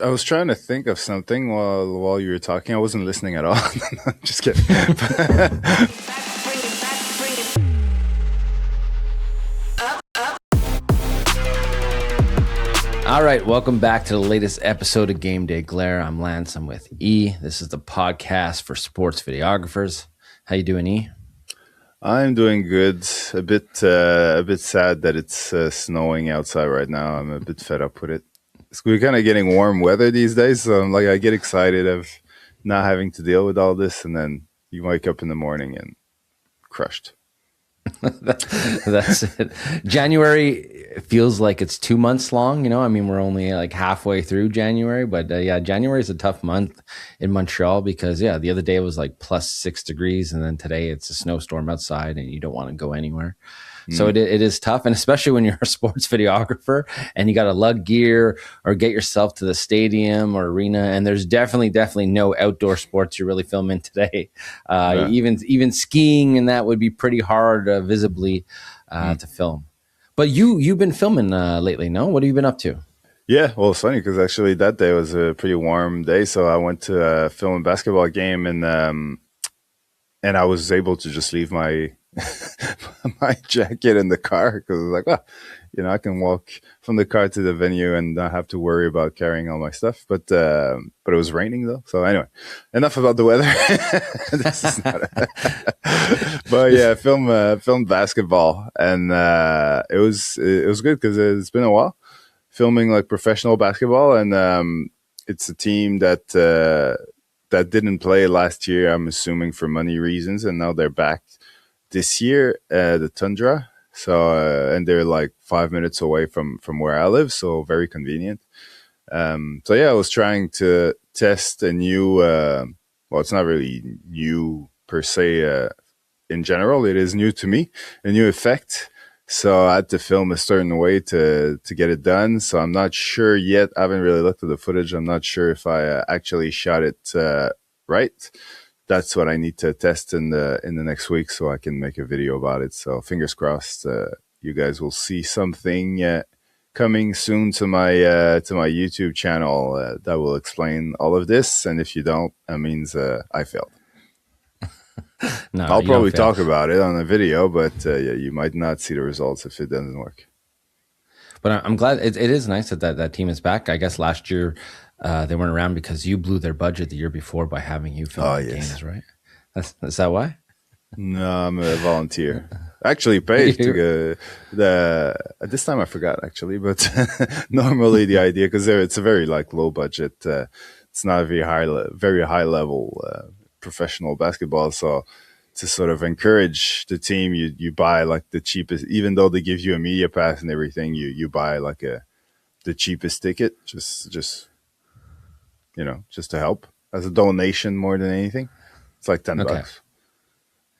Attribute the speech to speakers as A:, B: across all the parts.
A: I was trying to think of something while you were talking. I wasn't listening at all. Just kidding.
B: All right, welcome back to the latest episode of Game Day Glare. I'm Lance. I'm with E. This is the podcast for sports videographers. How you doing, E?
A: I'm doing good. A bit sad that it's snowing outside right now. I'm a bit fed up with it. We're kind of getting warm weather these days, so I get excited of not having to deal with all this, and then you wake up in the morning and crushed.
B: That's it. January feels like it's 2 months long. I mean, we're only like halfway through January, but yeah, January is a tough month in Montreal because the other day it was like plus 6 degrees, and then today it's a snowstorm outside, and you don't want to go anywhere. So it is tough, and especially when you're a sports videographer and you got to lug gear or get yourself to the stadium or arena. And there's definitely no outdoor sports you're really filming today. Even skiing, and that would be pretty hard visibly to film. But you've been filming lately, no? What have you been up to?
A: Yeah, well, it's funny because actually that day was a pretty warm day, so I went to film a basketball game, and I was able to just leave my my jacket in the car because I was like, I can walk from the car to the venue and not have to worry about carrying all my stuff. But it was raining though, so anyway, enough about the weather. This is not but yeah, filmed basketball, and it was good because it's been a while filming like professional basketball, and it's a team that didn't play last year, I'm assuming for money reasons, and now they're back this year, the Tundra. So and they're like 5 minutes away from where I live, so very convenient. So yeah, I was trying to test a new. Well, it's not really new per se. In general, it is new to me, a new effect. So I had to film a certain way to get it done. So I'm not sure yet. I haven't really looked at the footage. I'm not sure if I actually shot it right. That's what I need to test in the next week, so I can make a video about it. So fingers crossed, you guys will see something coming soon to my YouTube channel that will explain all of this. And if you don't, that means I failed.
B: No,
A: I'll probably talk about it on a video, but yeah, you might not see the results if it doesn't work.
B: But I'm glad it is nice that team is back. I guess last year they weren't around because you blew their budget the year before by having you film the games, right? Is that why?
A: No, I'm a volunteer. Actually paid to go. This time I forgot actually, but normally the idea, because it's a very like low budget. It's not a very high level professional basketball, so to sort of encourage the team, you buy like the cheapest, even though they give you a media pass and everything, you buy like the cheapest ticket, just just to help as a donation more than anything. It's like $10.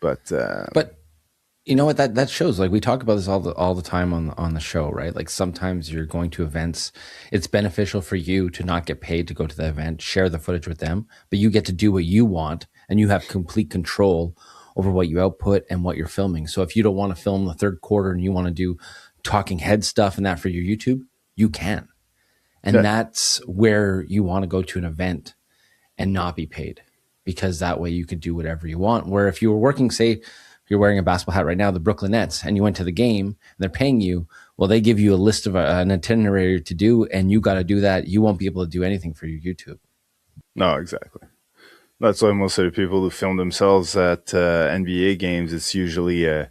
A: But
B: you know what, that shows, like we talk about this all the time on the show, right? Like sometimes you're going to events, it's beneficial for you to not get paid to go to the event, share the footage with them, but you get to do what you want and you have complete control over what you output and what you're filming. So if you don't want to film the third quarter and you want to do talking head stuff and that for your YouTube, you can. And that's where you want to go to an event and not be paid, because that way you could do whatever you want. Where if you were working, say you're wearing a basketball hat right now, the Brooklyn Nets, and you went to the game and they're paying you, well, they give you a list of an itinerary to do, and you got to do that. You won't be able to do anything for your YouTube.
A: No, exactly. That's why most of the people who film themselves at NBA games, it's usually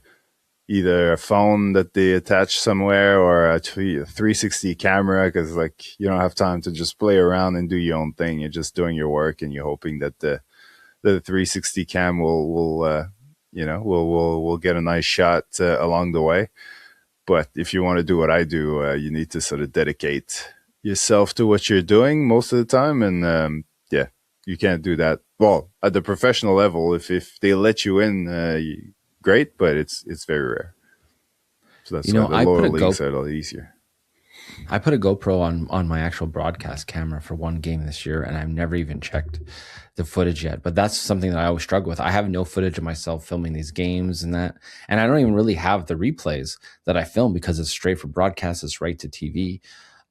A: either a phone that they attach somewhere or a 360 camera, because like you don't have time to just play around and do your own thing. You're just doing your work and you're hoping that the 360 cam will get a nice shot along the way. But if you want to do what I do, you need to sort of dedicate yourself to what you're doing most of the time, and you can't do that. Well, at the professional level, if they let you in, great, but it's very rare. So that's why the lower leagues are a lot easier.
B: I put a GoPro on my actual broadcast camera for one game this year, and I've never even checked the footage yet. But that's something that I always struggle with. I have no footage of myself filming these games and that, and I don't even really have the replays that I film because it's straight for broadcast. It's right to TV.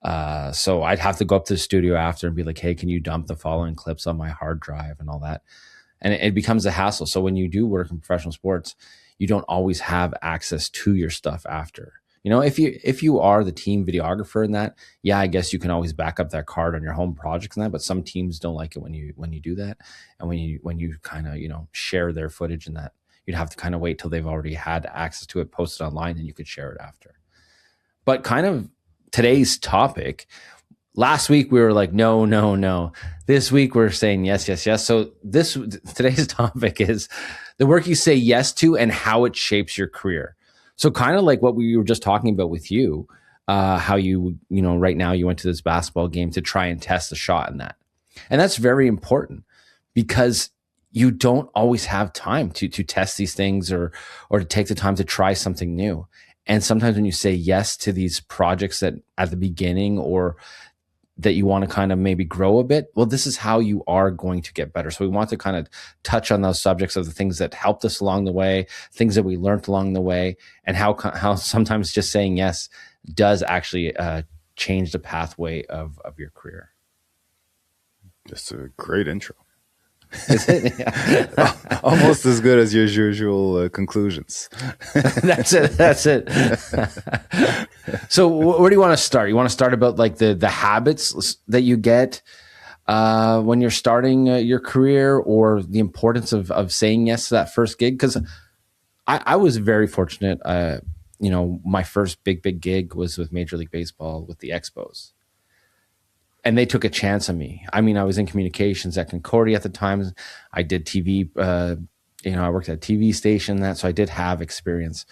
B: So I'd have to go up to the studio after and be like, hey, can you dump the following clips on my hard drive and all that? And it becomes a hassle. So when you do work in professional sports, you don't always have access to your stuff after. If you are the team videographer in that, yeah, I guess you can always back up that card on your home projects and that. But some teams don't like it when you do that, and when you kind of share their footage and that, you'd have to kind of wait till they've already had access to it, posted online, and you could share it after. But kind of today's topic, last week we were like, no, no, no. This week we're saying yes, yes, yes. So today's topic is the work you say yes to and how it shapes your career. So kind of like what we were just talking about with you, how right now you went to this basketball game to try and test the shot in that. And that's very important because you don't always have time to test these things or to take the time to try something new. And sometimes when you say yes to these projects that at the beginning or that you want to kind of maybe grow a bit, well, this is how you are going to get better. So we want to kind of touch on those subjects of the things that helped us along the way, things that we learned along the way, and how sometimes just saying yes does actually change the pathway of your career.
A: That's a great intro.
B: Is it? Yeah.
A: Almost as good as your usual conclusions.
B: That's it. So where do you want to start? You want to start about like the habits that you get when you're starting your career, or the importance of saying yes to that first gig? Because I was very fortunate. My first big gig was with Major League Baseball with the Expos. And they took a chance on me. I mean, I was in communications at Concordia at the time. I did TV, I worked at a TV station, so I did have experience.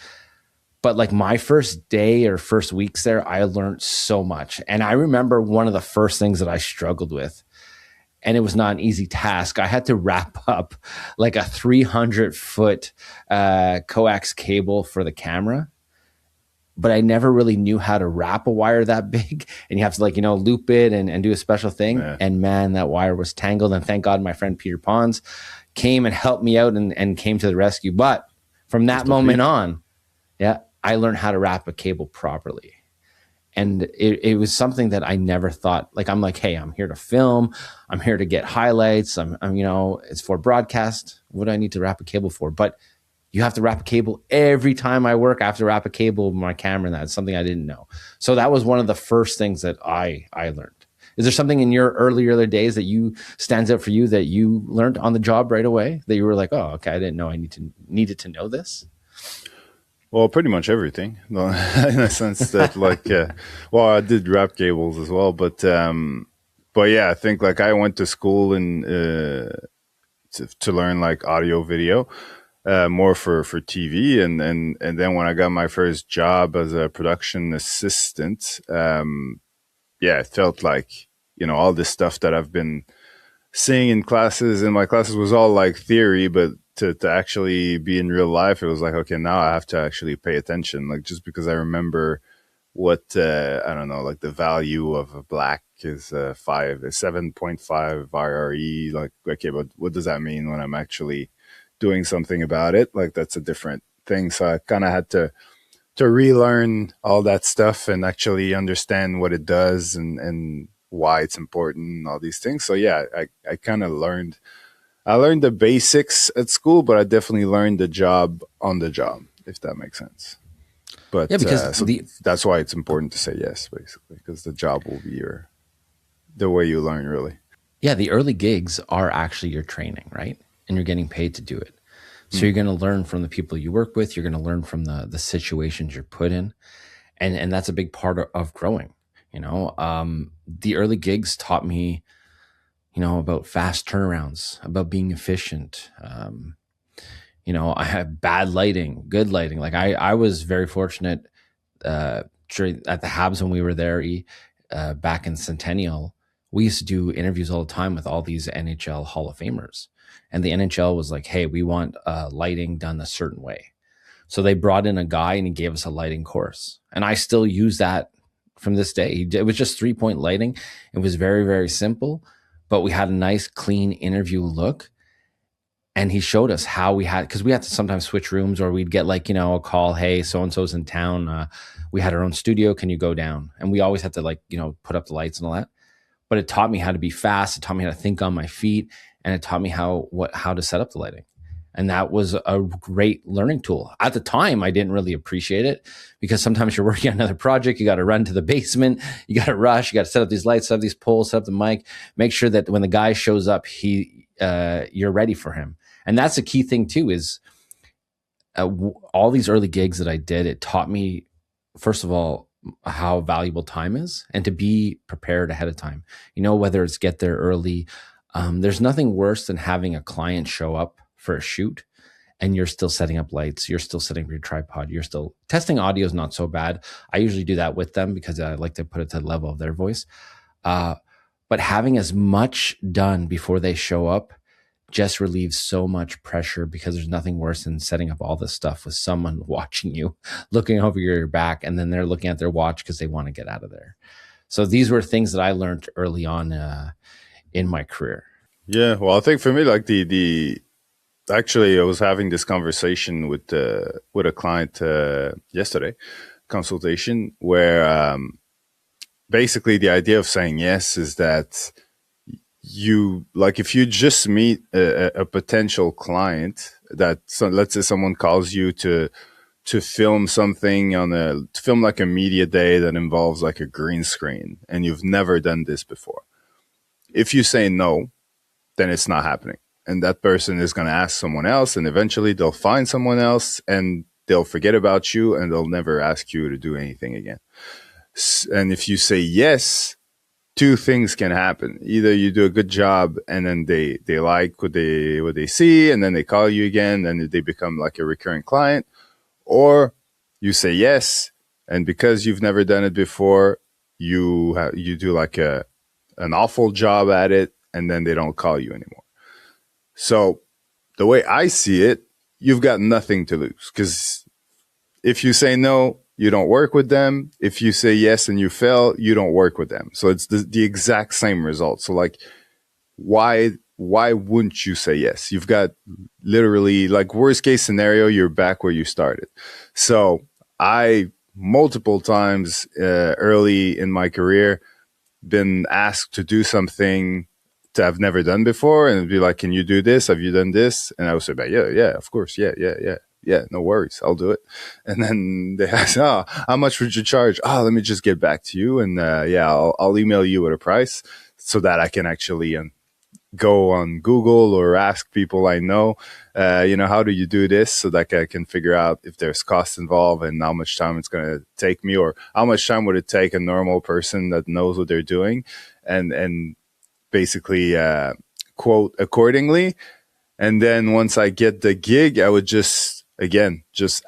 B: But like my first day or first weeks there, I learned so much. And I remember one of the first things that I struggled with, and it was not an easy task. I had to wrap up like a 300-foot coax cable for the camera. But I never really knew how to wrap a wire that big, and you have to loop it and do a special thing. Yeah. And man, that wire was tangled. And thank God my friend Peter Pons came and helped me out and came to the rescue. But from that moment on, yeah, I learned how to wrap a cable properly. And it was something that I never thought, I'm like, hey, I'm here to film. I'm here to get highlights. I'm it's for broadcast. What do I need to wrap a cable for? But you have to wrap a cable every time I work. I have to wrap a cable with my camera, and that's something I didn't know. So that was one of the first things that I learned. Is there something in your earlier days that stands out for you that you learned on the job right away that you were like, oh, okay, I didn't know I needed to know this?
A: Well, pretty much everything, in a sense that I did wrap cables as well, but yeah, I think I went to school to learn audio video. More for TV, and then when I got my first job as a production assistant, it felt like all this stuff that I've been seeing in my classes was all theory, but to actually be in real life, it was okay, now I have to actually pay attention, just because I remember what I don't know, the value of a black is 7.5 IRE, okay, but what does that mean when I'm actually doing something about it? That's a different thing. So I kind of had to relearn all that stuff and actually understand what it does and why it's important and all these things. So yeah, I kind of learned the basics at school, but I definitely learned the job on the job, if that makes sense. But yeah, because that's why it's important to say yes, basically, because the job will be the way you learn, really.
B: Yeah, the early gigs are actually your training, right? And you're getting paid to do it. So you're going to learn from the people you work with. You're going to learn from the situations you're put in. And that's a big part of growing. The early gigs taught me, about fast turnarounds, about being efficient. I had bad lighting, good lighting. I was very fortunate at the Habs when we were there back in Centennial. We used to do interviews all the time with all these NHL Hall of Famers. And the NHL was like, hey, we want lighting done a certain way. So they brought in a guy and he gave us a lighting course. And I still use that from this day. It was just 3-point lighting. It was very, very simple, but we had a nice, clean interview look. and he showed us how we had, because we had to sometimes switch rooms, or we'd get like, a call, hey, so and so's in town, we had our own studio, can you go down? And we always had to, like, put up the lights and all that. But it taught me how to be fast, it taught me how to think on my feet, and it taught me how to set up the lighting. And that was a great learning tool. At the time, I didn't really appreciate it, because sometimes you're working on another project, you got to run to the basement, you got to rush, you got to set up these lights, set up these poles, set up the mic, make sure that when the guy shows up, you're ready for him. And that's a key thing too, is all these early gigs that I did, it taught me, first of all, how valuable time is, and to be prepared ahead of time. Whether it's get there early. There's nothing worse than having a client show up for a shoot and you're still setting up lights, you're still setting up your tripod, you're still testing audio is not so bad. I usually do that with them because I like to put it to the level of their voice. But having as much done before they show up just relieves so much pressure, because there's nothing worse than setting up all this stuff with someone watching you, looking over your back, and then they're looking at their watch because they want to get out of there. So these were things that I learned early on in my career.
A: Yeah, well, I think for me, like the actually, I was having this conversation with a client yesterday, consultation, where basically the idea of saying yes is that you, like, if you just meet a potential client that, so let's say someone calls you to film something to film like a media day that involves like a green screen, and you've never done this before. If you say no, then it's not happening. And that person is going to ask someone else, and eventually they'll find someone else, and they'll forget about you, and they'll never ask you to do anything again. And if you say yes, two things can happen. Either you do a good job, and then they like what they see, and then they call you again, and they become like a recurring client. Or you say yes, and because you've never done it before, you do like an awful job at it, and then they don't call you anymore. So the way I see it, you've got nothing to lose, because if you say no, you don't work with them. If you say yes and you fail, you don't work with them. So it's the exact same result. So like, why wouldn't you say yes? You've got literally, like, worst case scenario, you're back where you started. So I multiple times early in my career been asked to do something that I've never done before, and it'd be like, can you do this? Have you done this? And I would say, yeah, of course. Yeah, no worries. I'll do it. And then they ask, oh, how much would you charge? Oh, let me just get back to you. And I'll email you with a price so that I can actually go on Google or ask people I know, how do you do this, so that I can figure out if there's costs involved and how much time it's going to take me, or how much time would it take a normal person that knows what they're doing, and basically quote accordingly. And then once I get the gig, I would just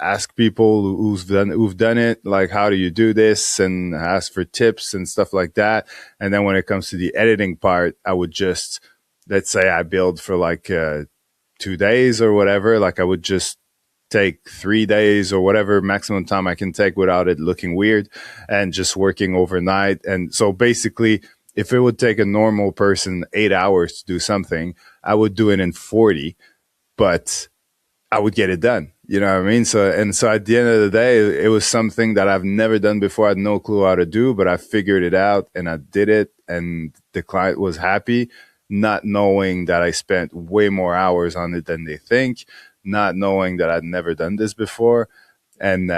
A: ask people who've done it, like, how do you do this, and ask for tips and stuff like that. And then when it comes to the editing part, I would just, let's say I build for like 2 days or whatever, like I would just take 3 days or whatever maximum time I can take without it looking weird, and just working overnight. And so basically, if it would take a normal person 8 hours to do something, I would do it in 40, but I would get it done. You know what I mean? So at the end of the day, it was something that I've never done before. I had no clue how to do, but I figured it out and I did it, and the client was happy, not knowing that I spent way more hours on it than they think, not knowing that I'd never done this before. And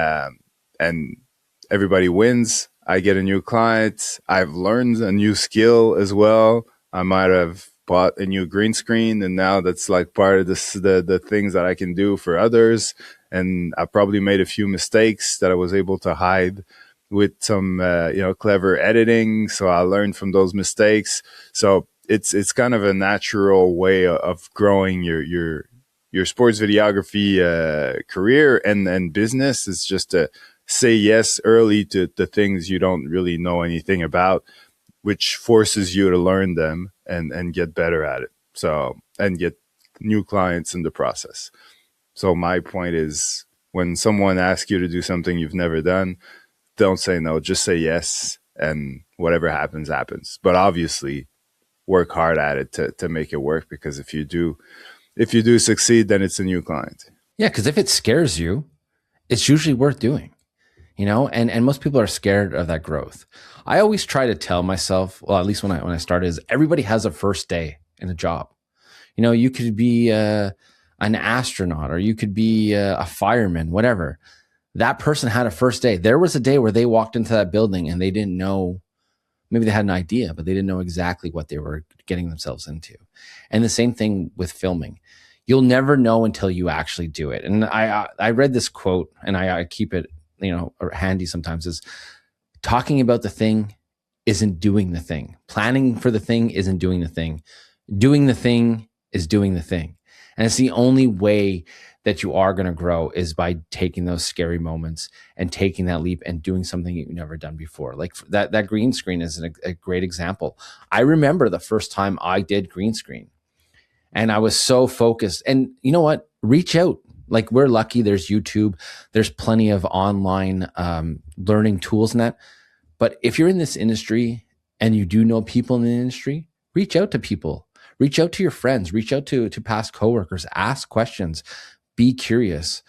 A: everybody wins. I get a new client. I've learned a new skill as well. I might have bought a new green screen, and now that's like part of the things that I can do for others. And I probably made a few mistakes that I was able to hide with some clever editing. So I learned from those mistakes. So it's kind of a natural way of growing your sports videography career and business, is just to say yes early to the things you don't really know anything about, which forces you to learn them and get better at it. So, and get new clients in the process. So my point is, when someone asks you to do something you've never done, don't say no, just say yes, and whatever happens, happens. But obviously work hard at it to make it work, because if you do, if you do succeed, then it's a new client.
B: Yeah, because if it scares you, it's usually worth doing. And most people are scared of that growth. I always try to tell myself, well, at least when I started, is everybody has a first day in a job. You could be an astronaut, or you could be a fireman, whatever. That person had a first day. There was a day where they walked into that building and they didn't know, maybe they had an idea, but they didn't know exactly what they were getting themselves into. And the same thing with filming. You'll never know until you actually do it. And I read this quote, and I keep it, handy sometimes, is talking about the thing isn't doing the thing. Planning for the thing isn't doing the thing. Doing the thing is doing the thing. And it's the only way that you are going to grow is by taking those scary moments and taking that leap and doing something you've never done before. Like that green screen is a great example. I remember the first time I did green screen, and I was so focused. And you know what? Reach out. Like, we're lucky. There's YouTube. There's plenty of online learning tools and that. But if you're in this industry and you do know people in the industry, reach out to people. Reach out to your friends. Reach out to past coworkers. Ask questions. Be curious.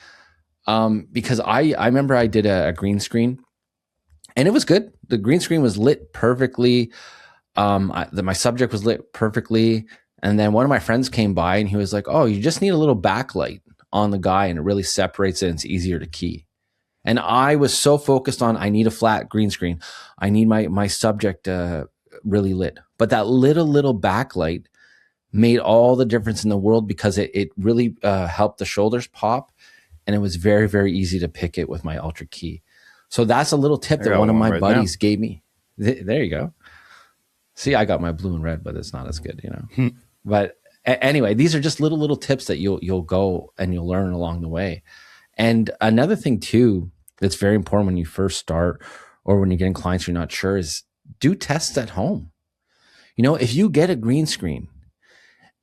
B: Because I remember I did a green screen, and it was good. The green screen was lit perfectly. My subject was lit perfectly. And then one of my friends came by and he was like, "Oh, you just need a little backlight on the guy, and it really separates it and it's easier to key." And I was so focused on, I need a flat green screen. I need my subject really lit. But that little backlight made all the difference in the world, because it really helped the shoulders pop, and it was very, very easy to pick it with my Ultra Key. So that's a little tip that one of my buddies gave me. There you go. See, I got my blue and red, but it's not as good, But anyway, these are just little tips that you'll go and you'll learn along the way. And another thing too that's very important when you first start, or when you're getting clients you're not sure, is do tests at home. If you get a green screen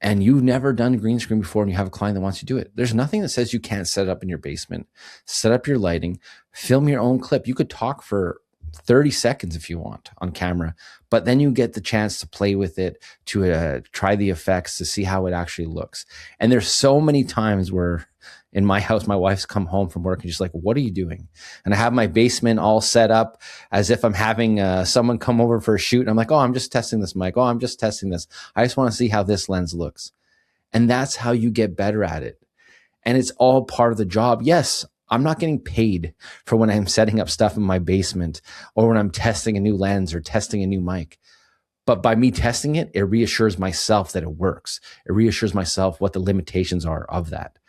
B: and you've never done a green screen before and you have a client that wants you to do it, there's nothing that says you can't set it up in your basement, set up your lighting, film your own clip. You could talk for 30 seconds if you want on camera, but then you get the chance to play with it, to try the effects, to see how it actually looks. And there's so many times where in my house, my wife's come home from work and she's like, "What are you doing?" And I have my basement all set up as if I'm having someone come over for a shoot. And I'm like, "Oh, I'm just testing this mic. Oh, I'm just testing this. I just want to see how this lens looks." And that's how you get better at it. And it's all part of the job. Yes, I'm not getting paid for when I'm setting up stuff in my basement, or when I'm testing a new lens or testing a new mic. But by me testing it, it reassures myself that it works. It reassures myself what the limitations are of that.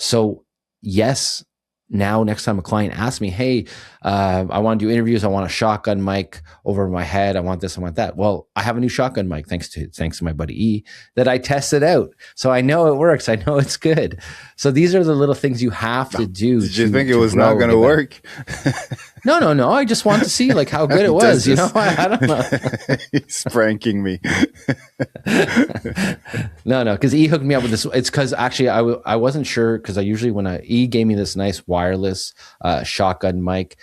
B: So yes, now next time a client asks me, "Hey, I want to do interviews. I want a shotgun mic over my head. I want this, I want that." Well, I have a new shotgun mic thanks to my buddy E, that I tested out. So I know it works. I know it's good. So these are the little things you have to do.
A: Did you think it was not going to work?
B: No. I just want to see like how good it was. I don't know.
A: He's pranking me.
B: No, because E hooked me up with this. It's because actually I wasn't sure, because I usually E gave me this nice wireless shotgun mic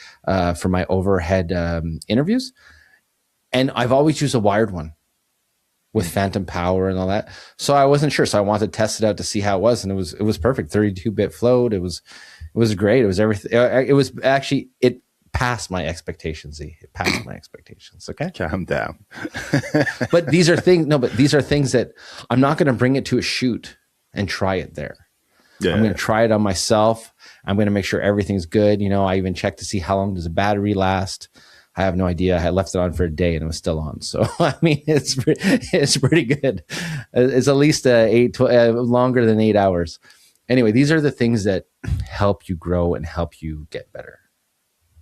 B: for my overhead interviews, and I've always used a wired one with phantom power and all that. So I wasn't sure, so I wanted to test it out to see how it was, and it was perfect. 32-bit float. It was great. It was everything. It was actually it passed my expectations. It passed my expectations. Okay,
A: calm down.
B: But these are things. No, but these are things that I'm not going to bring it to a shoot and try it there. Yeah. I'm going to try it on myself. I'm going to make sure everything's good. I even check to see how long does the battery last. I have no idea. I left it on for a day and it was still on. So I mean, it's pretty good. It's at least longer than 8 hours. Anyway, these are the things that help you grow and help you get better.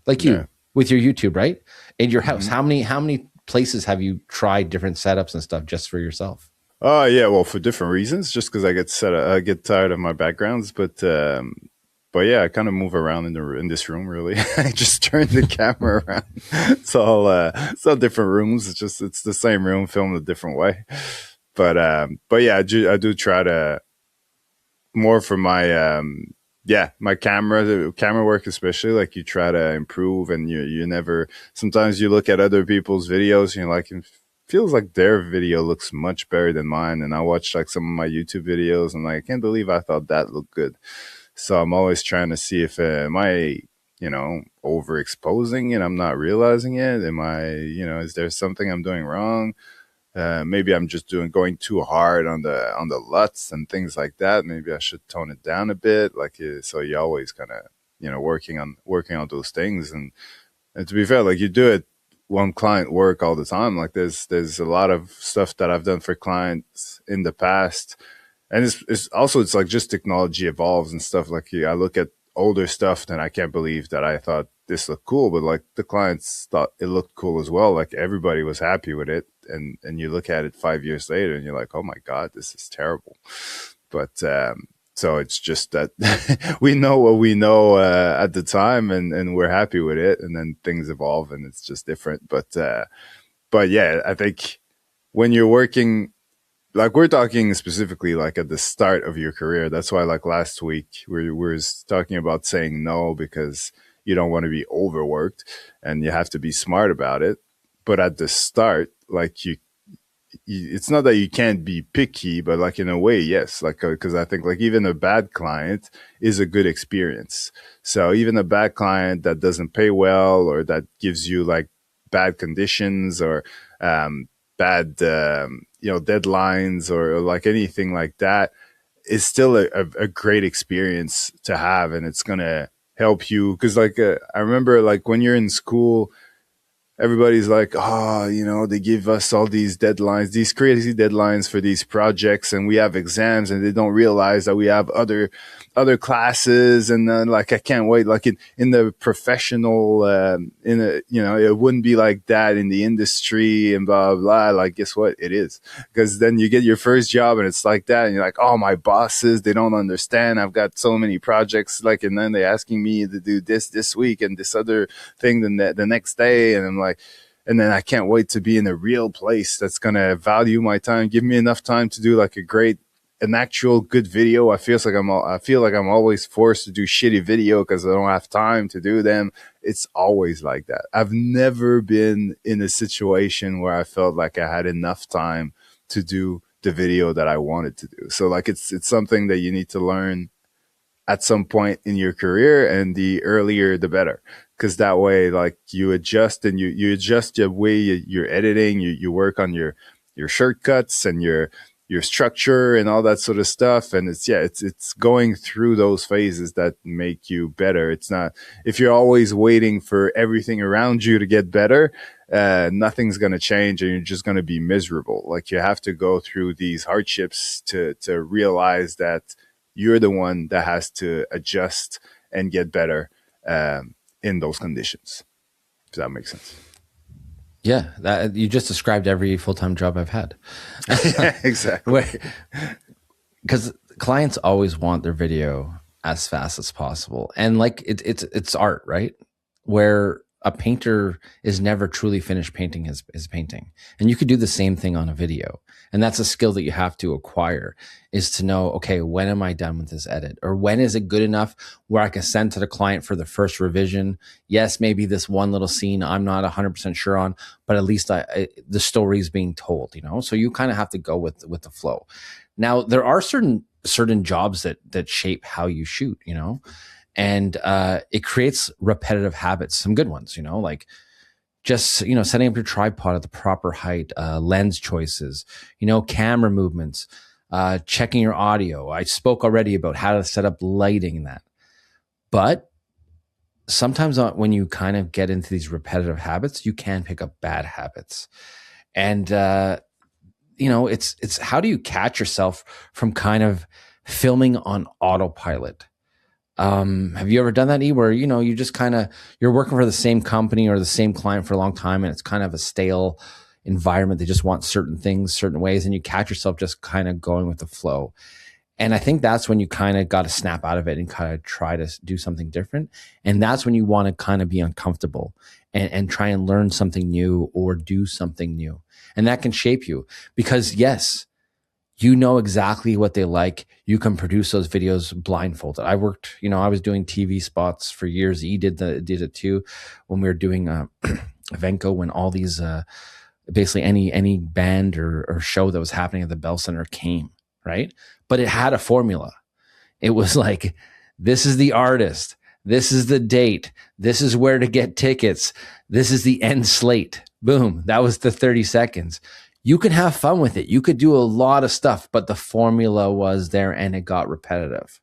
B: Like you with your YouTube, right? In your house, how many places have you tried different setups and stuff just for yourself?
A: Yeah, well, for different reasons, just because I get tired of my backgrounds, but yeah, I kind of move around in this room. Really, I just turn the camera around. It's all different rooms. It's the same room filmed a different way. But yeah, I do try to more for my my camera work, especially, like, you try to improve, and you never, sometimes you look at other people's videos and you're like, feels like their video looks much better than mine. And I watched like some of my YouTube videos and like, I can't believe I thought that looked good. So I'm always trying to see if am I, overexposing and I'm not realizing it. Am I, is there something I'm doing wrong? Maybe I'm just going too hard on the LUTs and things like that. Maybe I should tone it down a bit. Like so, you always kind of working on those things. And to be fair, like you do it one client work all the time. Like there's a lot of stuff that I've done for clients in the past, and it's also it's like just technology evolves and stuff. Like I look at older stuff and I can't believe that I thought this looked cool, but like the clients thought it looked cool as well. Like everybody was happy with it, and you look at it 5 years later and you're like, oh my god, this is terrible. But so it's just that we know what we know at the time, and we're happy with it, and then things evolve and it's just different. But yeah, I think when you're working, like we're talking specifically like at the start of your career. That's why like last week we were talking about saying no because you don't want to be overworked and you have to be smart about it. But at the start, like it's not that you can't be picky, but like in a way, yes, like because I think like even a bad client is a good experience. So even a bad client that doesn't pay well or that gives you like bad conditions or bad deadlines or like anything like that is still a great experience to have, and it's gonna help you because like I remember like when you're in school, everybody's like, oh, they give us all these deadlines, these crazy deadlines for these projects, and we have exams, and they don't realize that we have other classes, and then like I can't wait. Like in the professional, it wouldn't be like that in the industry and blah blah. Like guess what? It is, because then you get your first job and it's like that, and you're like, oh, my bosses, they don't understand. I've got so many projects, like, and then they're asking me to do this week and this other thing the next day, and I'm like, and then I can't wait to be in a real place that's gonna value my time, give me enough time to do like an actual good video. I feel like I'm always forced to do shitty video because I don't have time to do them. It's always like that. I've never been in a situation where I felt like I had enough time to do the video that I wanted to do. So like it's something that you need to learn at some point in your career, and the earlier the better, because that way like you adjust and you adjust the way you're editing, you work on your shortcuts and your structure and all that sort of stuff. And it's going through those phases that make you better. It's not, if you're always waiting for everything around you to get better, nothing's going to change and you're just going to be miserable. Like you have to go through these hardships to realize that you're the one that has to adjust and get better in those conditions. Does that make sense?
B: Yeah, that you just described every full-time job I've had.
A: Yeah, exactly.
B: Because clients always want their video as fast as possible, and like it's art, right? Where a painter is never truly finished painting his painting, and you could do the same thing on a video. And that's a skill that you have to acquire, is to know, okay, when am I done with this edit? Or when is it good enough where I can send to the client for the first revision? Yes, maybe this one little scene I'm not 100% sure on, but at least the story is being told, So you kind of have to go with the flow. Now, there are certain jobs that shape how you shoot, and it creates repetitive habits, some good ones, like just, setting up your tripod at the proper height, lens choices, camera movements, checking your audio. I spoke already about how to set up lighting and that. But sometimes when you kind of get into these repetitive habits, you can pick up bad habits. And, it's how do you catch yourself from kind of filming on autopilot? Have you ever done that, E, where, you just you're working for the same company or the same client for a long time and it's kind of a stale environment. They just want certain things, certain ways, and you catch yourself just kind of going with the flow. And I think that's when you kind of got to snap out of it and kind of try to do something different. And that's when you want to kind of be uncomfortable and try and learn something new or do something new. And that can shape you because, yes, you know exactly what they like. You can produce those videos blindfolded. I worked, I was doing TV spots for years. E did it too when we were doing Venco, when all these basically any band or show that was happening at the Bell Center came, right? But it had a formula. It was like, this is the artist, this is the date, this is where to get tickets, this is the end slate. Boom. That was the 30 seconds. You could have fun with it. You could do a lot of stuff, but the formula was there and it got repetitive.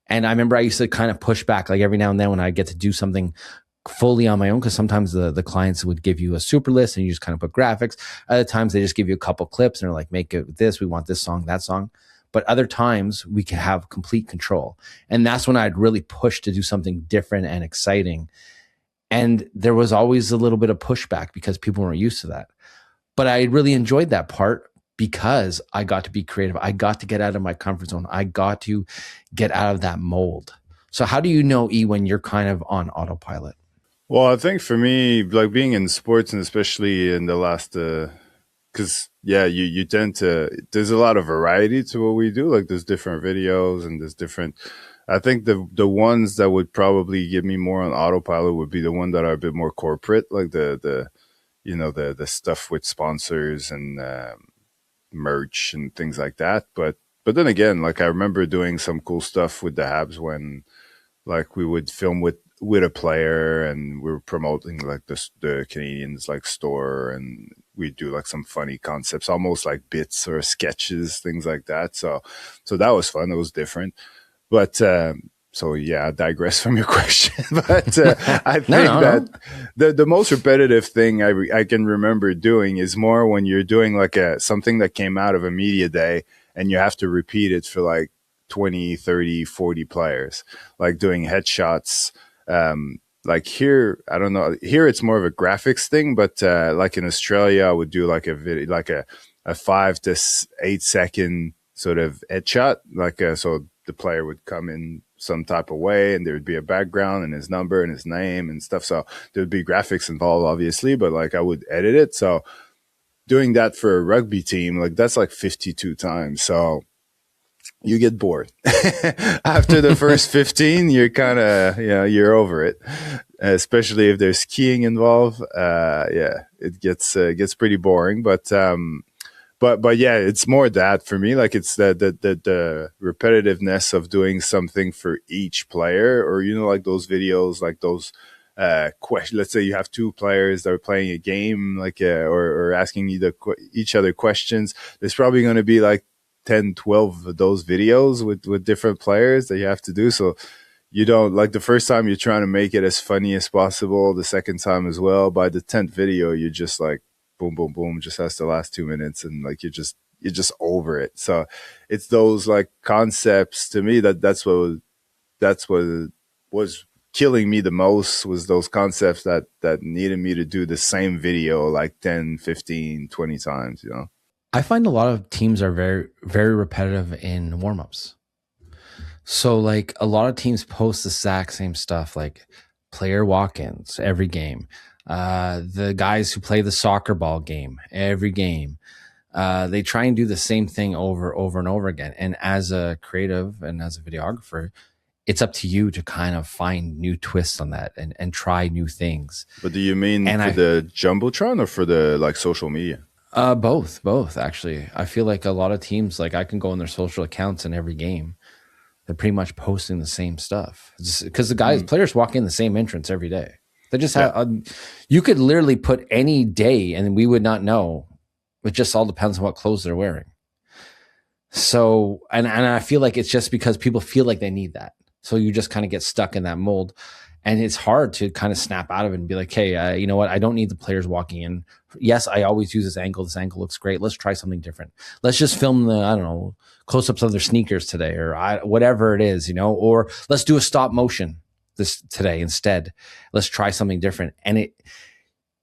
B: And I remember I used to kind of push back, like every now and then when I get to do something fully on my own, because sometimes the clients would give you a super list and you just kind of put graphics. Other times they just give you a couple clips and they're like, make it this, we want this song, that song. But other times we can have complete control. And that's when I'd really push to do something different and exciting. And there was always a little bit of pushback because people weren't used to that. But I really enjoyed that part because I got to be creative. I got to get out of my comfort zone. I got to get out of that mold. So how do you know, E, when you're kind of on autopilot?
A: Well, I think for me, like being in sports and especially in the last, because yeah, you tend to, there's a lot of variety to what we do. Like there's different videos and there's different, I think the ones that would probably give me more on autopilot would be the one that are a bit more corporate, like the stuff with sponsors and merch and things like that. But then again, like I remember doing some cool stuff with the Habs when like we would film with a player and we were promoting like the Canadians like store, and we do like some funny concepts, almost like bits or sketches, things like that. So that was fun. It was different. But so yeah, I digress from your question. But I think that the most repetitive thing I can remember doing is more when you're doing like something that came out of a media day and you have to repeat it for like 20, 30, 40 players, like doing headshots. Like here, I don't know. Here it's more of a graphics thing, but like in Australia, I would do like a video, like a 5 to 8 second sort of headshot, like so the player would come in some type of way and there would be a background and his number and his name and stuff. So there would be graphics involved, obviously, but like I would edit it. So doing that for a rugby team, like that's like 52 times. So you get bored after the first 15. You're kind of, you're over it, especially if there's skiing involved. Yeah, it gets pretty boring, but yeah, it's more that for me, like it's the repetitiveness of doing something for each player, or like those videos, like those question. Let's say you have two players that are playing a game, like or asking each other questions. There's probably going to be like 10, 12 of those videos with different players that you have to do. So you don't, like, the first time you're trying to make it as funny as possible, the second time as well. By the 10th video, you're just like boom, boom, boom, just has the last 2 minutes, and like you're just over it. So it's those like concepts to me that's what was killing me the most, was those concepts that needed me to do the same video like 10, 15, 20 times,
B: I find a lot of teams are very, very repetitive in warmups. So like a lot of teams post the exact same stuff, like player walk-ins every game. The guys who play the soccer ball game every game. They try and do the same thing over and over again. And as a creative and as a videographer, it's up to you to kind of find new twists on that and try new things.
A: But do you mean the Jumbotron or for the like social media?
B: Both actually. I feel like a lot of teams, like I can go on their social accounts in every game. They're pretty much posting the same stuff because the players walk in the same entrance every day. They just have, you could literally put any day and we would not know. It just all depends on what clothes they're wearing. So, and I feel like it's just because people feel like they need that. So you just kind of get stuck in that mold. And it's hard to kind of snap out of it and be like, hey, you know what? I don't need the players walking in. Yes, I always use this angle. This angle looks great. Let's try something different. Let's just film I don't know, close-ups of their sneakers today, or whatever it is, or let's do a stop motion this today instead. Let's try something different. And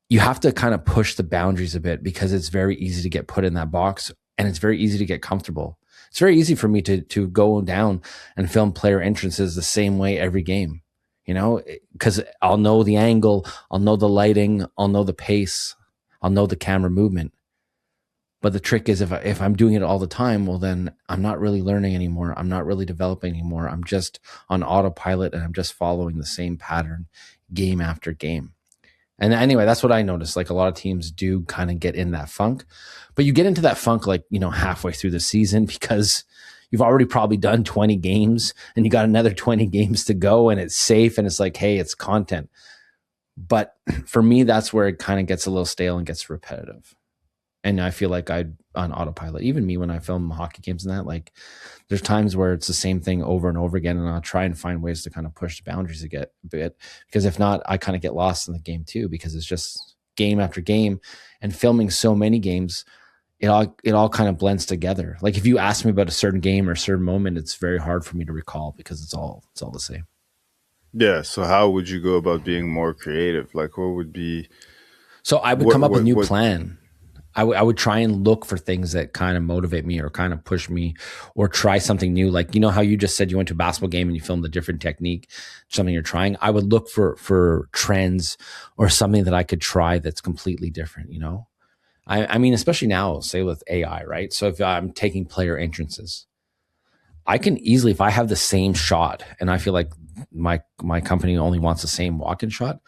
B: you have to kind of push the boundaries a bit because it's very easy to get put in that box and it's very easy to get comfortable. It's very easy for me to go down and film player entrances the same way every game. Because I'll know the angle, I'll know the lighting, I'll know the pace, I'll know the camera movement. But the trick is if I'm doing it all the time, well, then I'm not really learning anymore. I'm not really developing anymore. I'm just on autopilot and I'm just following the same pattern game after game. And anyway, that's what I noticed. Like a lot of teams do kind of get in that funk, but you get into that funk like, halfway through the season because you've already probably done 20 games and you got another 20 games to go and it's safe and it's like, hey, it's content. But for me, that's where it kind of gets a little stale and gets repetitive. And I feel like I on autopilot, even me when I film hockey games and that, like there's times where it's the same thing over and over again. And I'll try and find ways to kind of push the boundaries a bit, because if not, I kind of get lost in the game too, because it's just game after game and filming so many games. It all kind of blends together. Like if you ask me about a certain game or a certain moment, it's very hard for me to recall because it's all the same.
A: Yeah. So how would you go about being more creative? Like, what would be
B: So I would come up with a new plan. I would try and look for things that kind of motivate me or kind of push me or try something new. Like, how you just said you went to a basketball game and you filmed a different technique, something you're trying. I would look for trends or something that I could try that's completely different, I mean, especially now, say with AI, right? So if I'm taking player entrances, I can easily, if I have the same shot and I feel like my company only wants the same walk-in shot,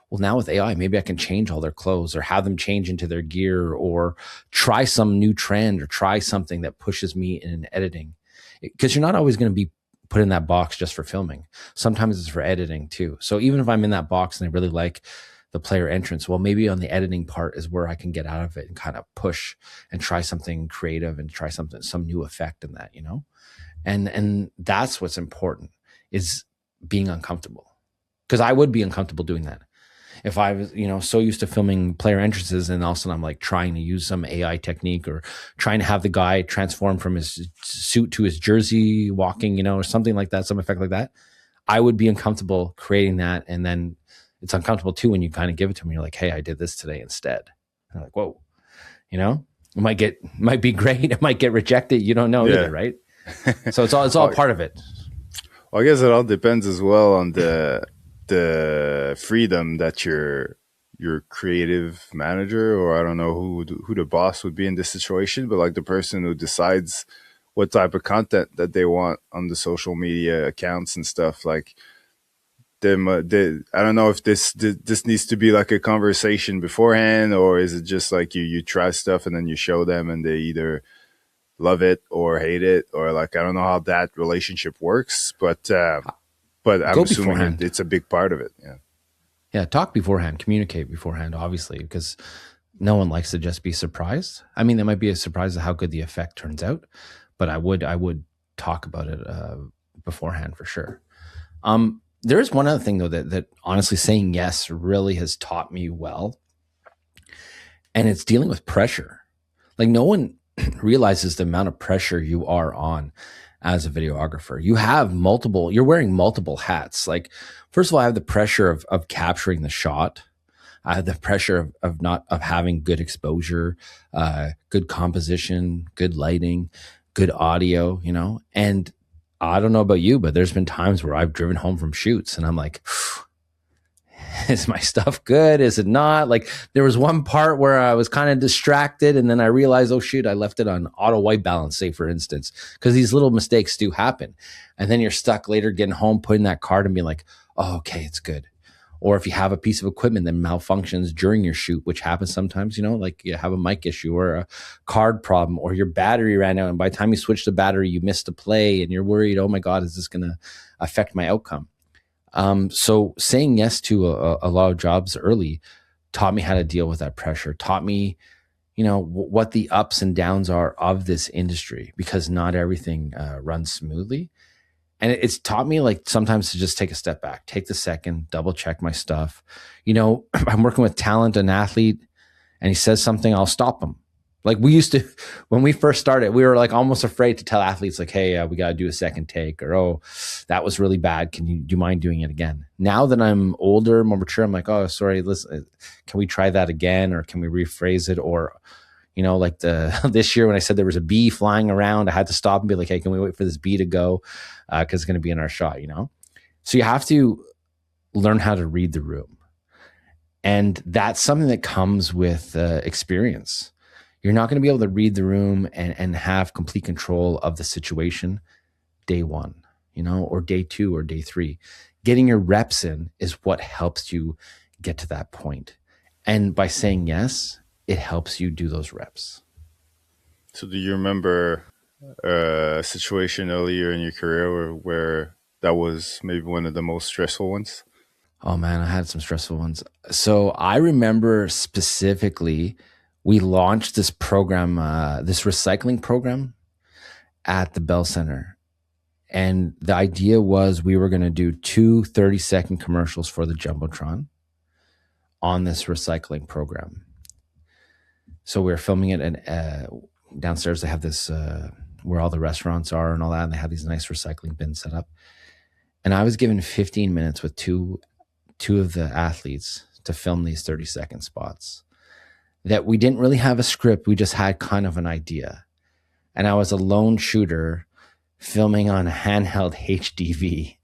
B: well, now with AI, maybe I can change all their clothes or have them change into their gear or try some new trend or try something that pushes me in editing. Because you're not always going to be put in that box just for filming. Sometimes it's for editing too. So even if I'm in that box and I really like the player entrance, well, maybe on the editing part is where I can get out of it and kind of push and try something creative and try some new effect in that, And that's what's important, is being uncomfortable. Because I would be uncomfortable doing that. If I was, so used to filming player entrances and all of a sudden I'm like trying to use some AI technique or trying to have the guy transform from his suit to his jersey walking, or something like that, some effect like that, I would be uncomfortable creating that. And then it's uncomfortable too when you kind of give it to me. You're like, hey, I did this today instead. And I'm like, whoa, it might be great. It might get rejected. You don't know either, right? So it's all part of it.
A: Well, I guess it all depends as well on the freedom that your creative manager, or I don't know who the boss would be in this situation, but like the person who decides what type of content that they want on the social media accounts and stuff, like them. I don't know if this needs to be like a conversation beforehand, or is it just like you try stuff and then you show them and they either love it or hate it, or like I don't know how that relationship works, but I'm assuming it's a big part of it. Yeah.
B: Yeah. Talk beforehand, communicate beforehand, obviously, because no one likes to just be surprised. I mean, there might be a surprise at how good the effect turns out, but I would talk about it beforehand for sure. There is one other thing though that honestly saying yes really has taught me well, and it's dealing with pressure. Like no one realizes the amount of pressure you are on as a videographer. You're wearing multiple hats. Like, first of all, I have the pressure of capturing the shot. I have the pressure of having good exposure, good composition, good lighting, good audio, and I don't know about you, but there's been times where I've driven home from shoots and I'm like, is my stuff good? Is it not? Like there was one part where I was kind of distracted and then I realized, oh shoot, I left it on auto white balance, say for instance, because these little mistakes do happen. And then you're stuck later getting home, putting that card and being like, oh, okay, it's good. Or if you have a piece of equipment that malfunctions during your shoot, which happens sometimes, like you have a mic issue or a card problem or your battery ran out. And by the time you switch the battery, you missed a play and you're worried, oh my God, is this going to affect my outcome? So saying yes to a lot of jobs early taught me how to deal with that pressure, taught me, what the ups and downs are of this industry, because not everything runs smoothly. And it's taught me like sometimes to just take a step back, take the second, double check my stuff. I'm working with talent, an athlete, and he says something, I'll stop him. Like we used to, when we first started, we were like almost afraid to tell athletes like, hey, we got to do a second take, or, oh, that was really bad. Do you mind doing it again? Now that I'm older, more mature, I'm like, oh, sorry, listen, can we try that again? Or can we rephrase it? Or, like this year when I said there was a bee flying around, I had to stop and be like, hey, can we wait for this bee to go? Cause it's going to be in our shot, So you have to learn how to read the room. And that's something that comes with experience. You're not going to be able to read the room and have complete control of the situation day one, or day two or day three. Getting your reps in is what helps you get to that point. And by saying yes, it helps you do those reps.
A: So do you remember a situation earlier in your career where that was maybe one of the most stressful ones?
B: Oh man, I had some stressful ones. So I remember specifically, we launched this program, this recycling program at the Bell Center. And the idea was we were going to do two 30-second commercials for the Jumbotron on this recycling program. So we were filming it, and downstairs they have this where all the restaurants are and all that, and they have these nice recycling bins set up. And I was given 15 minutes with two of the athletes to film these 30-second spots. That we didn't really have a script, we just had kind of an idea. And I was a lone shooter filming on a handheld HDV,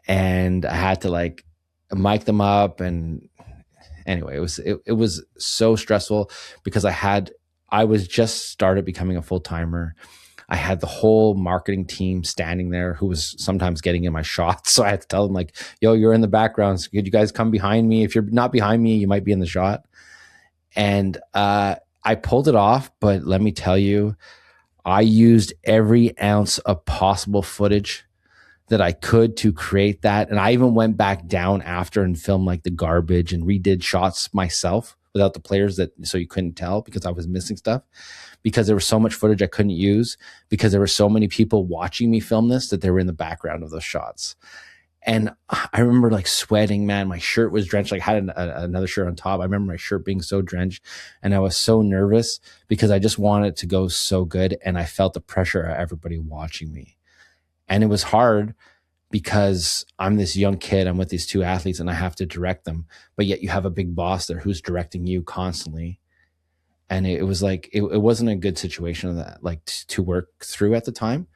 B: and I had to like mic them up. And anyway, it was so stressful because I was just started becoming a full-timer. I had the whole marketing team standing there who was sometimes getting in my shots. So I had to tell them like, yo, you're in the background. So could you guys come behind me? If you're not behind me, you might be in the shot. And I pulled it off, but let me tell you, I used every ounce of possible footage that I could to create that. And I even went back down after and filmed like the garbage and redid shots myself without the players, that so you couldn't tell because I was missing stuff, because there was so much footage I couldn't use because there were so many people watching me film this that they were in the background of those shots. And I remember like sweating, man. My shirt was drenched. Like I had another shirt on top. I remember my shirt being so drenched, and I was so nervous because I just wanted it to go so good. And I felt the pressure of everybody watching me. And it was hard because I'm this young kid. I'm with these two athletes and I have to direct them. But yet you have a big boss there who's directing you constantly. And it was like, it wasn't a good situation that like to work through at the time.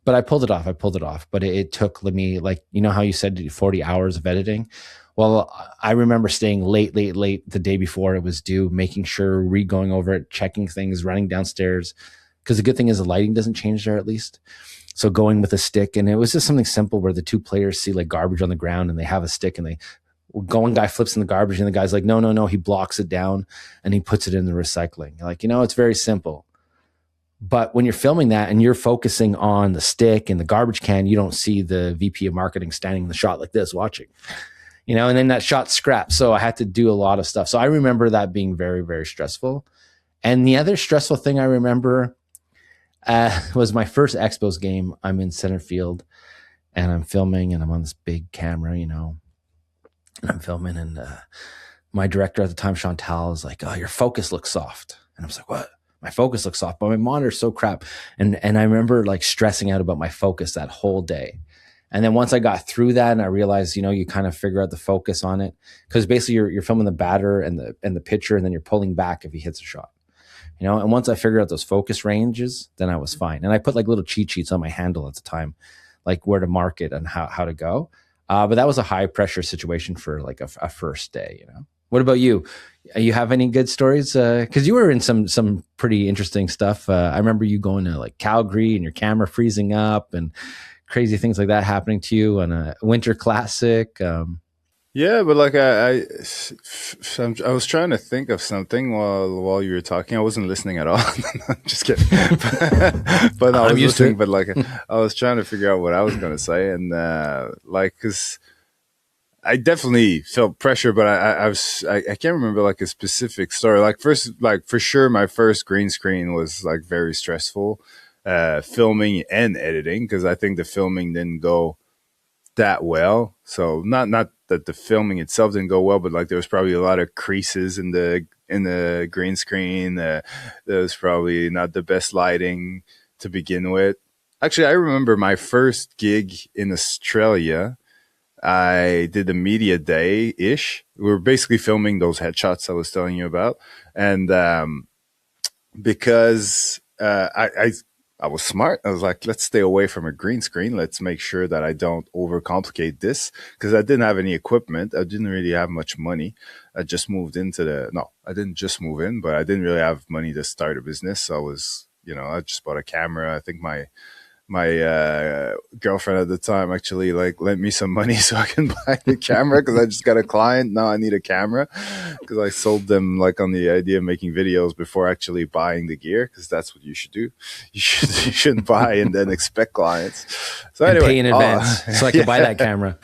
B: But I pulled it off. But it took me, like, you know how you said 40 hours of editing? Well, I remember staying late the day before it was due, making sure, going over it, checking things, running downstairs. Because the good thing is the lighting doesn't change there at least. So going with a stick, and it was just something simple where the two players see like garbage on the ground and they have a stick and they one guy flips in the garbage and the guy's like, no, no, no. He blocks it down and he puts it in the recycling. You're like, it's very simple. But when you're filming that and you're focusing on the stick and the garbage can, you don't see the VP of marketing standing in the shot like this watching, and then that shot scrapped. So I had to do a lot of stuff. So I remember that being very, very stressful. And the other stressful thing I remember was my first Expos game. I'm in center field and I'm filming and I'm on this big camera, and I'm filming, and my director at the time, Chantal, is like, "Oh, your focus looks soft." And I was like, "What? My focus looks soft, but my monitor's so crap." And I remember like stressing out about my focus that whole day. And then once I got through that and I realized, you kind of figure out the focus on it, because basically you're filming the batter and the pitcher, and then you're pulling back if he hits a shot. And once I figured out those focus ranges, then I was fine. And I put like little cheat sheets on my handle at the time, like where to mark it and how to go. But that was a high pressure situation for like a first day. What about you? You have any good stories? Because you were in some pretty interesting stuff. I remember you going to like Calgary and your camera freezing up and crazy things like that happening to you on a winter classic.
A: Yeah, but like I was trying to think of something while you were talking. I wasn't listening at all. I'm just kidding. But no, I
B: I'm
A: was
B: used to
A: listening.
B: it.
A: But like I was trying to figure out what I was going to say, and like because I definitely felt pressure, but I can't remember like a specific story. Like first, like for sure, my first green screen was like very stressful, filming and editing, because I think the filming didn't go that well. So not that the filming itself didn't go well, but like there was probably a lot of creases in the green screen. There was probably not the best lighting to begin with. Actually, I remember my first gig in Australia. I did a media day ish. We were basically filming those headshots I was telling you about, and because I was smart. I was like, let's stay away from a green screen. Let's make sure that I don't overcomplicate this, because I didn't have any equipment. I didn't really have much money. I just moved into no, I didn't just move in, but I didn't really have money to start a business. So I was, I just bought a camera. I think my girlfriend at the time actually like lent me some money so I can buy the camera because I just got a client. Now I need a camera because I sold them like on the idea of making videos before actually buying the gear, because that's what you should do. You shouldn't buy and then expect clients. So
B: And
A: anyway,
B: pay in advance so I can buy
A: yeah.
B: that camera.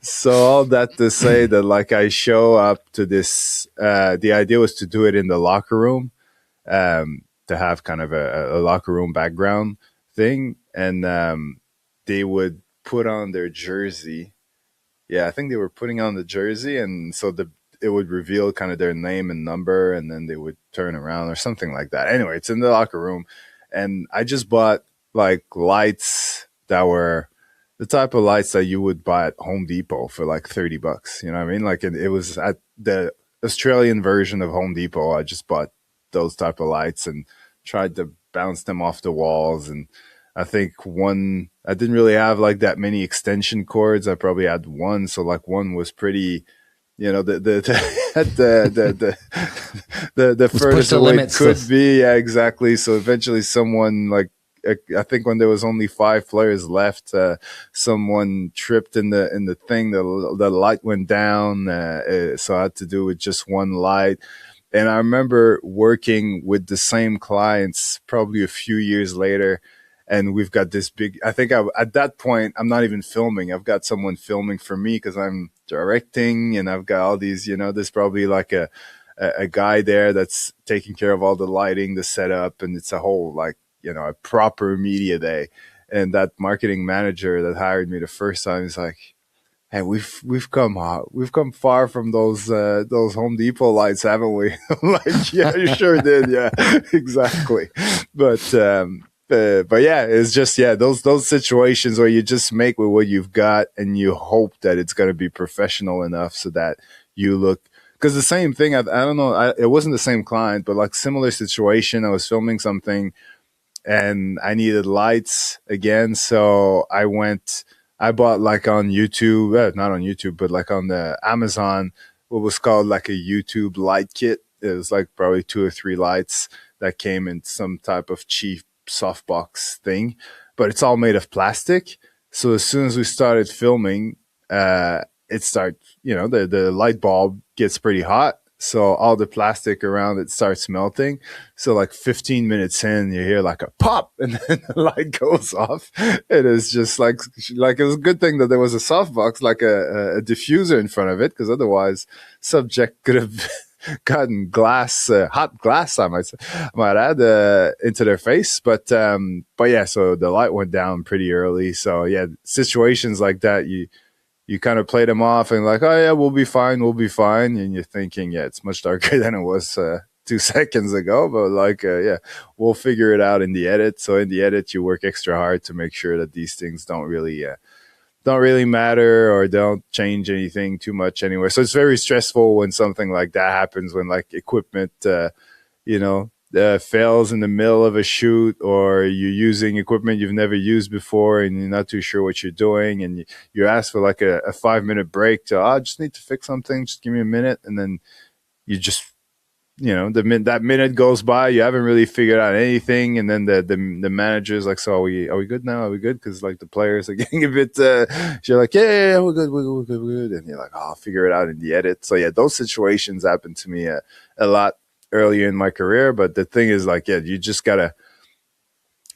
A: So all that to say that like I show up to this. The idea was to do it in the locker room, to have kind of a locker room background thing, and they would put on their jersey. Yeah, I think they were putting on the jersey, and so the it would reveal kind of their name and number, and then they would turn around or something like that. Anyway, it's in the locker room, and I just bought like lights that were the type of lights that you would buy at Home Depot for like $30. You know what I mean? Like it was at the Australian version of Home Depot. I just bought those type of lights and tried to bounce them off the walls. And I think one, I didn't really have like that many extension cords. I probably had one. So like one was pretty, you know, the
B: Let's push
A: furthest
B: the
A: away it
B: limits.
A: could be. Yeah, exactly. So eventually someone like, I think when there was only 5 players left, someone tripped in the thing. The light went down, so I had to do with just one light. And I remember working with the same clients probably a few years later, and we've got this big. I think at that point I'm not even filming. I've got someone filming for me because I'm directing, and I've got all these. You know, there's probably like a guy there that's taking care of all the lighting, the setup, and it's a whole like, you know, a proper media day. And that marketing manager that hired me the first time is like, "Hey, we've come far from those Home Depot lights, haven't we?" I'm like, "Yeah, you sure did, yeah, exactly." But but yeah, it's just, yeah, those situations where you just make with what you've got and you hope that it's going to be professional enough so that you look. Because the same thing, I don't know, it wasn't the same client, but like similar situation. I was filming something and I needed lights again. So I bought like on YouTube, not on YouTube, but like on the Amazon, what was called like a YouTube light kit. It was like probably 2 or 3 lights that came in some type of cheap softbox thing, but it's all made of plastic. So as soon as we started filming, it started, you know, the light bulb gets pretty hot. So all the plastic around it starts melting. So like 15 minutes in, you hear like a pop, and then the light goes off. It is just like it was a good thing that there was a softbox, like a diffuser in front of it, because otherwise, subject could have gotten glass, hot glass, I might add, into their face. But yeah, so the light went down pretty early. So yeah, situations like that, you kind of play them off and like, oh yeah, we'll be fine. And you're thinking, yeah, it's much darker than it was 2 seconds ago, but like, yeah, we'll figure it out in the edit. So in the edit, you work extra hard to make sure that these things don't really matter or don't change anything too much anywhere. So it's very stressful when something like that happens, when like equipment, you know, fails in the middle of a shoot, or you're using equipment you've never used before and you're not too sure what you're doing, and you ask for like a 5 minute break to, I just need to fix something, just give me a minute. And then you just, you know, that minute goes by, you haven't really figured out anything, and then the manager's like, so are we good now? Are we good? Because like the players are getting a bit. You're like, yeah, we're good, we're good, we're good, and you're like, oh, I'll figure it out in the edit. So yeah, those situations happen to me a lot earlier in my career. But the thing is, like, yeah, you just gotta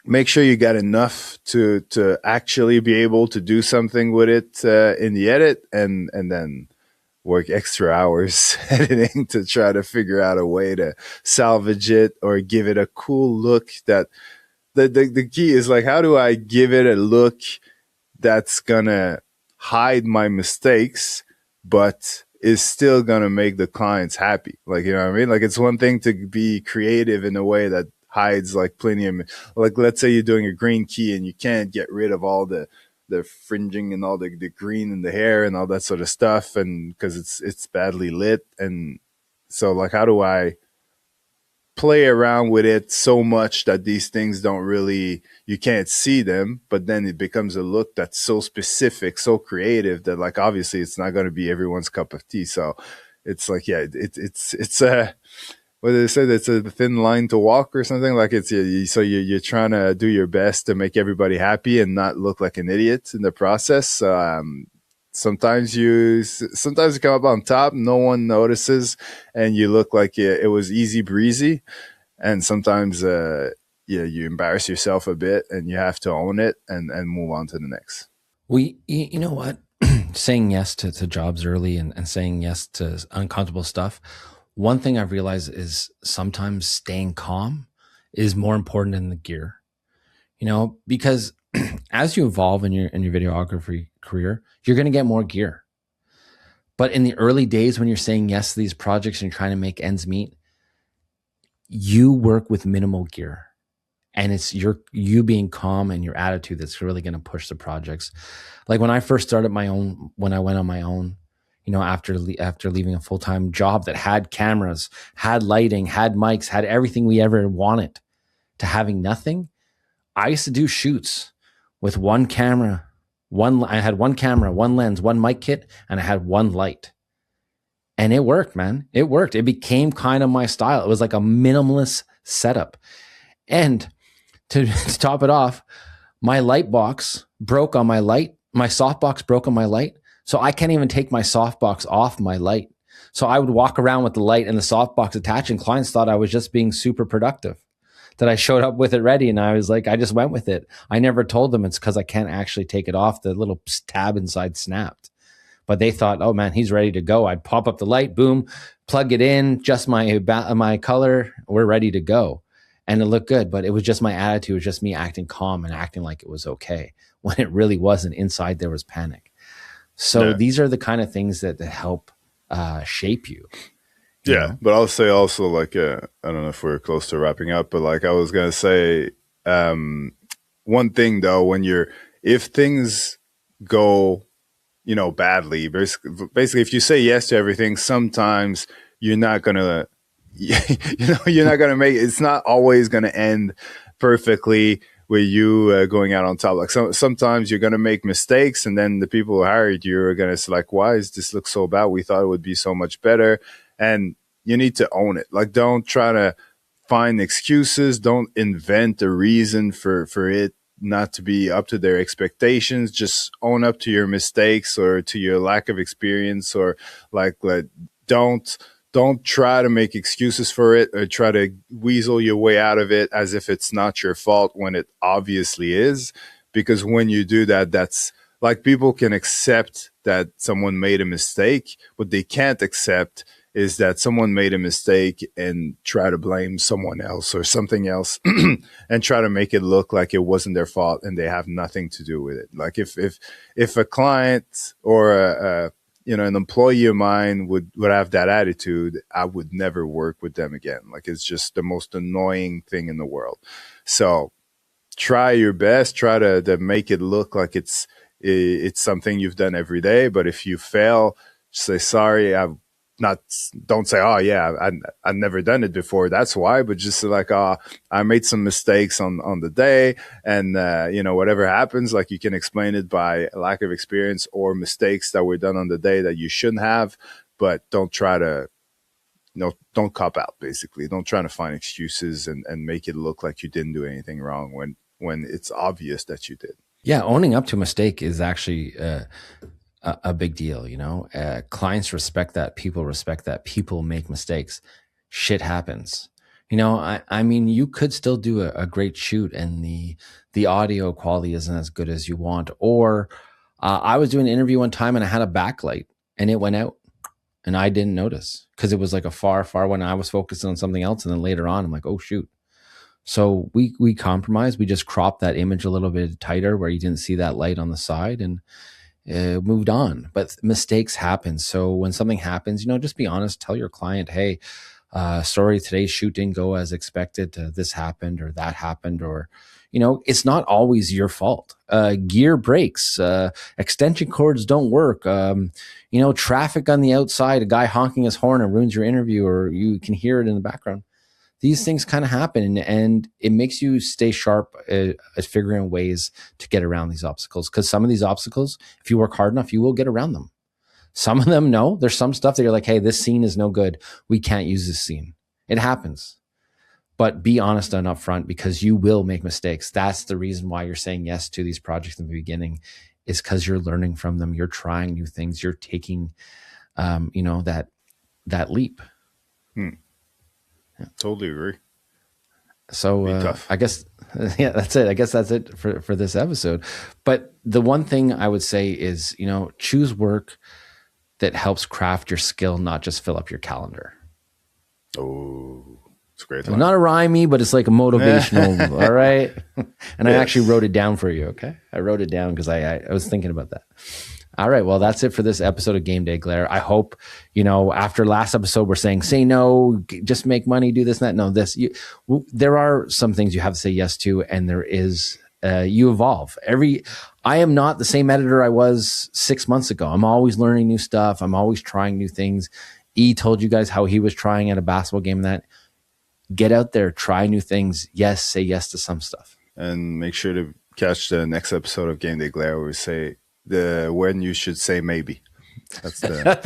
A: make sure you got enough to actually be able to do something with it in the edit, and then work extra hours editing to try to figure out a way to salvage it or give it a cool look. That the key is like, how do I give it a look that's gonna hide my mistakes but is still gonna make the clients happy? Like, you know what I mean? Like, it's one thing to be creative in a way that hides like plenty of, like, let's say you're doing a green key and you can't get rid of all the fringing and all the green in the hair and all that sort of stuff, and because it's badly lit. And so like, how do I play around with it so much that these things don't really, you can't see them, but then it becomes a look that's so specific, so creative, that like obviously it's not going to be everyone's cup of tea. So it's like, yeah, it's what did they say? That's a thin line to walk or something. Like it's so you're trying to do your best to make everybody happy and not look like an idiot in the process. Sometimes you come up on top, no one notices, and you look like it was easy breezy. And sometimes, yeah, you embarrass yourself a bit, and you have to own it and move on to the next.
B: You know what? Saying yes to jobs early and saying yes to uncomfortable stuff. One thing I've realized is sometimes staying calm is more important than the gear. Because as you evolve in your videography career, you're going to get more gear. But in the early days when you're saying yes to these projects and you're trying to make ends meet, you work with minimal gear. And it's you being calm and your attitude that's really going to push the projects. Like when I first started when I went on my own, after leaving a full-time job that had cameras, had lighting, had mics, had everything we ever wanted, to having nothing, I used to do shoots with one camera. I had one camera, one lens, one mic kit, and I had one light. And it worked, man. It worked. It became kind of my style. It was like a minimalist setup. And to top it off, my light box broke on my light. My softbox broke on my light. So I can't even take my softbox off my light. So I would walk around with the light and the softbox attached, and clients thought I was just being super productive, that I showed up with it ready. And I was like, I just went with it. I never told them it's because I can't actually take it off. The little tab inside snapped. But they thought, oh man, he's ready to go. I'd pop up the light, boom, plug it in, just my color, we're ready to go. And it looked good, but it was just my attitude. It was just me acting calm and acting like it was okay when it really wasn't. Inside there was panic. So
A: Yeah.
B: these are the kind of things that help shape you.
A: Yeah,
B: know?
A: but I'll say also like I don't know if we're close to wrapping up, but like I was gonna say, one thing though, if things go, badly, basically if you say yes to everything, sometimes you're not gonna, you're not gonna make. It's not always gonna end perfectly with you going out on top. Like sometimes you're gonna make mistakes, and then the people who hired you are gonna say like, "Why does this look so bad? We thought it would be so much better." And you need to own it. Like, don't try to find excuses. Don't invent a reason for it not to be up to their expectations. Just own up to your mistakes or to your lack of experience, or like don't try to make excuses for it or try to weasel your way out of it as if it's not your fault when it obviously is. Because when you do that, that's like, people can accept that someone made a mistake. What they can't accept is that someone made a mistake and try to blame someone else or something else and try to make it look like it wasn't their fault and they have nothing to do with it. Like if a client or an employee of mine would have that attitude, I would never work with them again. Like, it's just the most annoying thing in the world. So try your best, try to make it look like it's something you've done every day. But if you fail, say sorry. Don't say, oh yeah, I've never done it before, that's why. But just like, oh, I made some mistakes on the day, and whatever happens, like, you can explain it by lack of experience or mistakes that were done on the day that you shouldn't have. But don't try to, don't cop out. Basically, don't try to find excuses and make it look like you didn't do anything wrong when it's obvious that you did.
B: Yeah, owning up to a mistake is actually a big deal. Clients respect that. People respect that. People make mistakes. Shit happens. I mean, you could still do a great shoot and the audio quality isn't as good as you want. Or I was doing an interview one time and I had a backlight and it went out and I didn't notice because it was like a far when I was focused on something else. And then later on, I'm like, oh shoot. So we compromised. We just cropped that image a little bit tighter where you didn't see that light on the side, and moved on. But mistakes happen. So when something happens, just be honest. Tell your client, hey, sorry, today's shoot didn't go as expected. This happened or that happened, or it's not always your fault. Gear breaks, extension cords don't work. Traffic on the outside, a guy honking his horn and ruins your interview, or you can hear it in the background. These things kind of happen, and it makes you stay sharp at figuring ways to get around these obstacles. Because some of these obstacles, if you work hard enough, you will get around them. Some of them, no. There's some stuff that you're like, hey, this scene is no good. We can't use this scene. It happens. But be honest and upfront, because you will make mistakes. That's the reason why you're saying yes to these projects in the beginning, is because you're learning from them. You're trying new things. You're taking, that leap.
A: Totally agree.
B: So I guess, yeah, that's it. I guess that's it for this episode. But the one thing I would say is, choose work that helps craft your skill, not just fill up your calendar.
A: Oh, it's a great
B: So
A: line.
B: not a rhymey, but it's like a motivational. All right. And I actually wrote it down for you. Okay. I wrote it down because I was thinking about that. All right. Well, that's it for this episode of Game Day Glare. I hope, after last episode, we're saying, say no, just make money, do this and that. No, there are some things you have to say yes to, and there is, you evolve. I am not the same editor I was 6 months ago. I'm always learning new stuff. I'm always trying new things. E told you guys how he was trying at a basketball game, that get out there, try new things. Yes. Say yes to some stuff.
A: And make sure to catch the next episode of Game Day Glare where we say when you should say maybe. That's
B: it.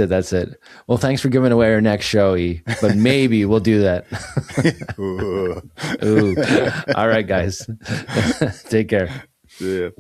B: That's it. Well, thanks for giving away our next show, E. But maybe we'll do that. Ooh. All right, guys. Take care.
A: Yeah.